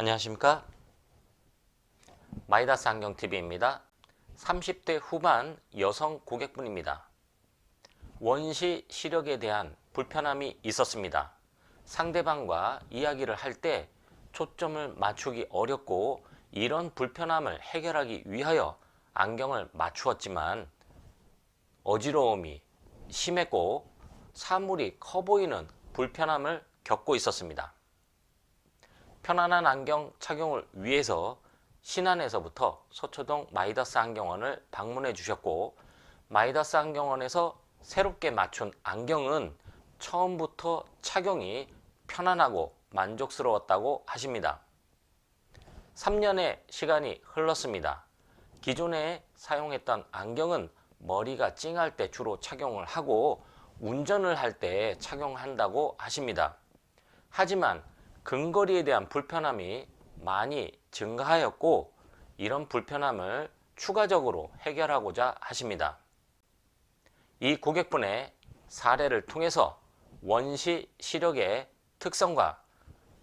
안녕하십니까? 마이다스 안경TV입니다. 30대 후반 여성 고객분입니다. 원시 시력에 대한 불편함이 있었습니다. 상대방과 이야기를 할 때 초점을 맞추기 어렵고 이런 불편함을 해결하기 위하여 안경을 맞추었지만 어지러움이 심했고 사물이 커 보이는 불편함을 겪고 있었습니다. 편안한 안경 착용을 위해서 신안에서부터 서초동 마이다스 안경원을 방문해 주셨고, 마이다스 안경원에서 새롭게 맞춘 안경은 처음부터 착용이 편안하고 만족스러웠다고 하십니다. 3년의 시간이 흘렀습니다. 기존에 사용했던 안경은 머리가 찡할 때 주로 착용을 하고 운전을 할 때 착용한다고 하십니다. 하지만 근거리에 대한 불편함이 많이 증가하였고 이런 불편함을 추가적으로 해결하고자 하십니다. 이 고객분의 사례를 통해서 원시 시력의 특성과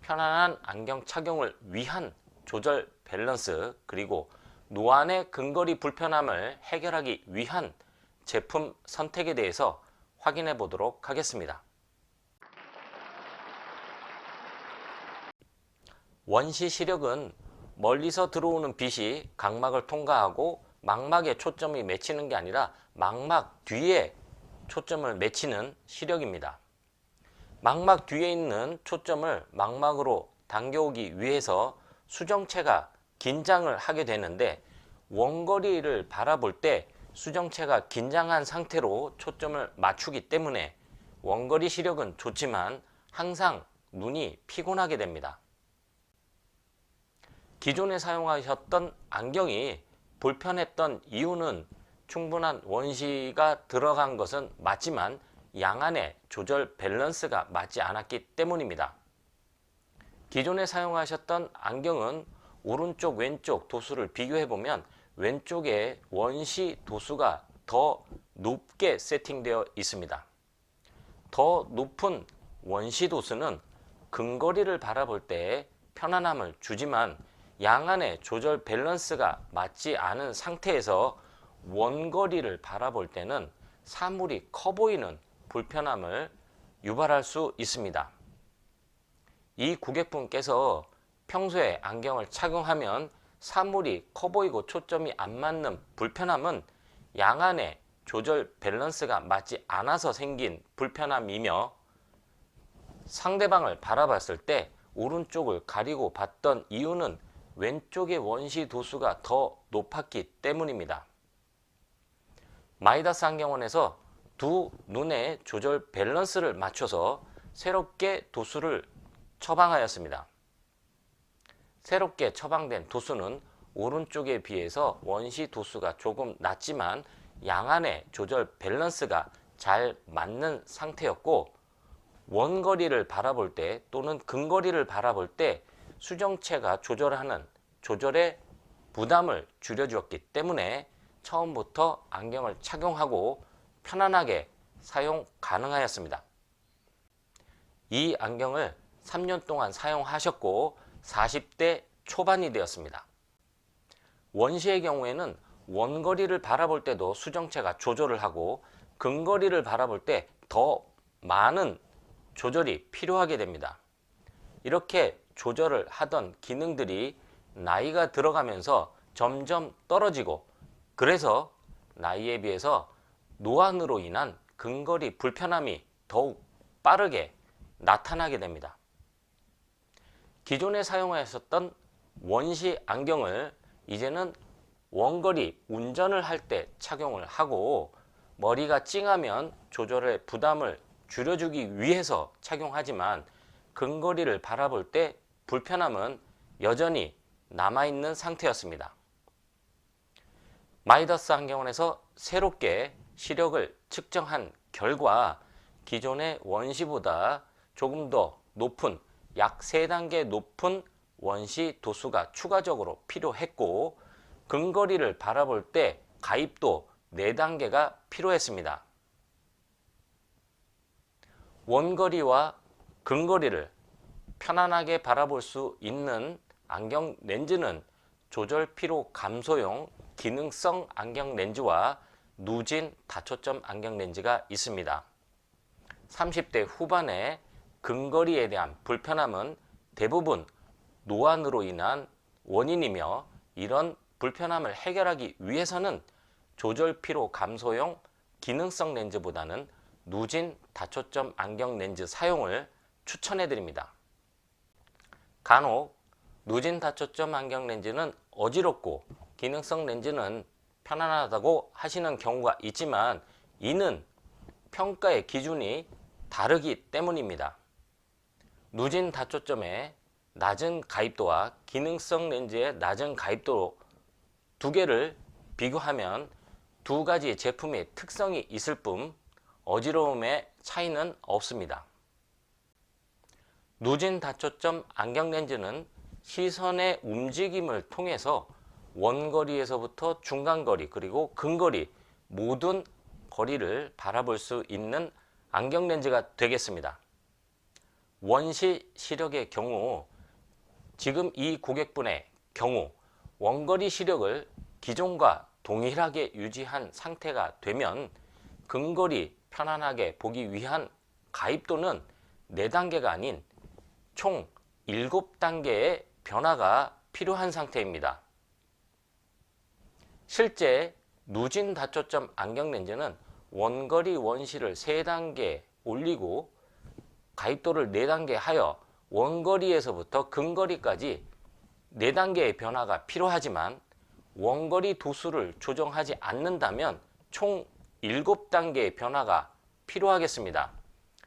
편안한 안경 착용을 위한 조절 밸런스, 그리고 노안의 근거리 불편함을 해결하기 위한 제품 선택에 대해서 확인해 보도록 하겠습니다. 원시 시력은 멀리서 들어오는 빛이 각막을 통과하고 망막에 초점이 맺히는 게 아니라 망막 뒤에 초점을 맺히는 시력입니다. 망막 뒤에 있는 초점을 망막으로 당겨오기 위해서 수정체가 긴장을 하게 되는데, 원거리를 바라볼 때 수정체가 긴장한 상태로 초점을 맞추기 때문에 원거리 시력은 좋지만 항상 눈이 피곤하게 됩니다. 기존에 사용하셨던 안경이 불편했던 이유는 충분한 원시가 들어간 것은 맞지만 양안의 조절 밸런스가 맞지 않았기 때문입니다. 기존에 사용하셨던 안경은 오른쪽 왼쪽 도수를 비교해 보면 왼쪽에 원시 도수가 더 높게 세팅되어 있습니다. 더 높은 원시 도수는 근거리를 바라볼 때 편안함을 주지만 양안의 조절 밸런스가 맞지 않은 상태에서 원거리를 바라볼 때는 사물이 커 보이는 불편함을 유발할 수 있습니다. 이 고객분께서 평소에 안경을 착용하면 사물이 커 보이고 초점이 안 맞는 불편함은 양안의 조절 밸런스가 맞지 않아서 생긴 불편함이며, 상대방을 바라봤을 때 오른쪽을 가리고 봤던 이유는 왼쪽의 원시 도수가 더 높았기 때문입니다. 마이다스 안경원에서 두 눈의 조절 밸런스를 맞춰서 새롭게 도수를 처방하였습니다. 새롭게 처방된 도수는 오른쪽에 비해서 원시 도수가 조금 낮지만 양안의 조절 밸런스가 잘 맞는 상태였고, 원거리를 바라볼 때 또는 근거리를 바라볼 때 수정체가 조절하는 조절의 부담을 줄여주었기 때문에 처음부터 안경을 착용하고 편안하게 사용 가능하였습니다. 이 안경을 3년 동안 사용하셨고 40대 초반이 되었습니다. 원시의 경우에는 원거리를 바라볼 때도 수정체가 조절을 하고 근거리를 바라볼 때 더 많은 조절이 필요하게 됩니다. 이렇게 조절을 하던 기능들이 나이가 들어가면서 점점 떨어지고, 그래서 나이에 비해서 노안으로 인한 근거리 불편함이 더욱 빠르게 나타나게 됩니다. 기존에 사용하셨던 원시 안경을 이제는 원거리 운전을 할 때 착용을 하고 머리가 찡하면 조절의 부담을 줄여주기 위해서 착용하지만 근거리를 바라볼 때 불편함은 여전히 남아있는 상태였습니다. 마이다스 안경원에서 새롭게 시력을 측정한 결과 기존의 원시보다 조금 더 높은, 약 3단계 높은 원시 도수가 추가적으로 필요했고, 근거리를 바라볼 때 가입도 4단계가 필요했습니다. 원거리와 근거리를 편안하게 바라볼 수 있는 안경 렌즈는 조절 피로 감소용 기능성 안경 렌즈와 누진 다초점 안경 렌즈가 있습니다. 30대 후반의 근거리에 대한 불편함은 대부분 노안으로 인한 원인이며, 이런 불편함을 해결하기 위해서는 조절 피로 감소용 기능성 렌즈보다는 누진 다초점 안경 렌즈 사용을 추천해 드립니다. 간혹 누진 다초점 안경 렌즈는 어지럽고 기능성 렌즈는 편안하다고 하시는 경우가 있지만, 이는 평가의 기준이 다르기 때문입니다. 누진 다초점의 낮은 가입도와 기능성 렌즈의 낮은 가입도 두 개를 비교하면 두 가지 제품의 특성이 있을 뿐 어지러움의 차이는 없습니다. 누진 다초점 안경 렌즈는 시선의 움직임을 통해서 원거리에서부터 중간거리 그리고 근거리 모든 거리를 바라볼 수 있는 안경 렌즈가 되겠습니다. 원시 시력의 경우, 지금 이 고객분의 경우 원거리 시력을 기존과 동일하게 유지한 상태가 되면 근거리 편안하게 보기 위한 가입도는 4단계가 아닌 총 7단계의 변화가 필요한 상태입니다. 실제 누진 다초점 안경 렌즈는 원거리 원시를 3단계 올리고 가입도를 4단계 하여 원거리에서부터 근거리까지 4단계의 변화가 필요하지만, 원거리 도수를 조정하지 않는다면 총 7단계의 변화가 필요하겠습니다.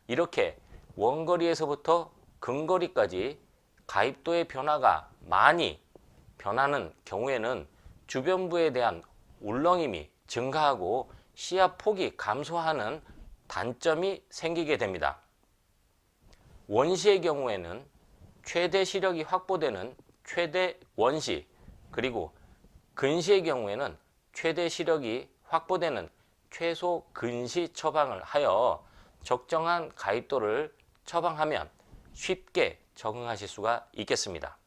이렇게 원거리에서부터 근거리까지 가입도의 변화가 많이 변하는 경우에는 주변부에 대한 울렁임이 증가하고 시야 폭이 감소하는 단점이 생기게 됩니다. 원시의 경우에는 최대 시력이 확보되는 최대 원시, 그리고 근시의 경우에는 최대 시력이 확보되는 최소 근시 처방을 하여 적정한 가입도를 처방하면 쉽게 적응하실 수가 있겠습니다.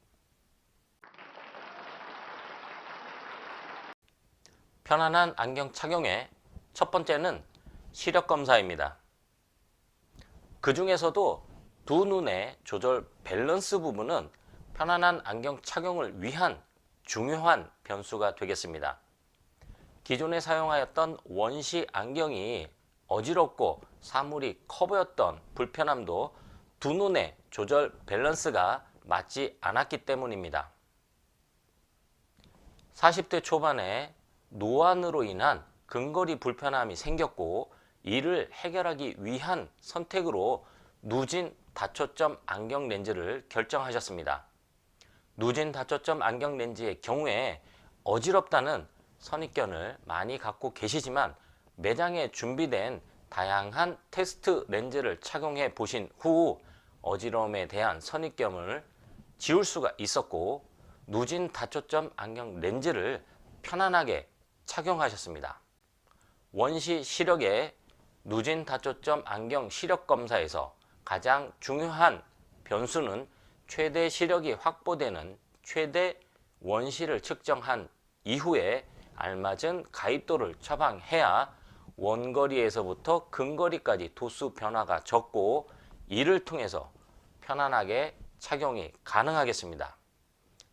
편안한 안경 착용의 첫 번째는 시력 검사입니다. 그 중에서도 두 눈의 조절 밸런스 부분은 편안한 안경 착용을 위한 중요한 변수가 되겠습니다. 기존에 사용하였던 원시 안경이 어지럽고 사물이 커 보였던 불편함도 두 눈의 조절 밸런스가 맞지 않았기 때문입니다. 40대 초반에 노안으로 인한 근거리 불편함이 생겼고, 이를 해결하기 위한 선택으로 누진 다초점 안경 렌즈를 결정하셨습니다. 누진 다초점 안경 렌즈의 경우에 어지럽다는 선입견을 많이 갖고 계시지만, 매장에 준비된 다양한 테스트 렌즈를 착용해 보신 후 어지러움에 대한 선입견을 지울 수가 있었고, 누진 다초점 안경 렌즈를 편안하게 착용하셨습니다. 원시 시력의 누진 다초점 안경 시력 검사에서 가장 중요한 변수는 최대 시력이 확보되는 최대 원시를 측정한 이후에 알맞은 가입도를 처방해야 원거리에서부터 근거리까지 도수 변화가 적고, 이를 통해서 편안하게 착용이 가능하겠습니다.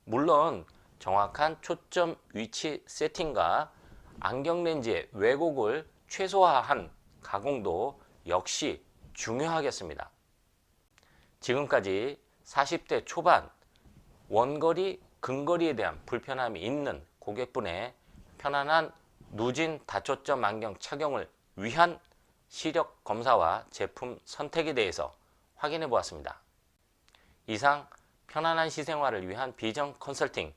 물론 정확한 초점 위치 세팅과 안경 렌즈의 왜곡을 최소화한 가공도 역시 중요하겠습니다. 지금까지 40대 초반 원거리, 근거리에 대한 불편함이 있는 고객분의 편안한 누진 다초점 안경 착용을 위한 시력 검사와 제품 선택에 대해서 확인해 보았습니다. 이상 편안한 시생활을 위한 비전 컨설팅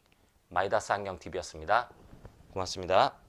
마이다스 안경TV였습니다. 고맙습니다.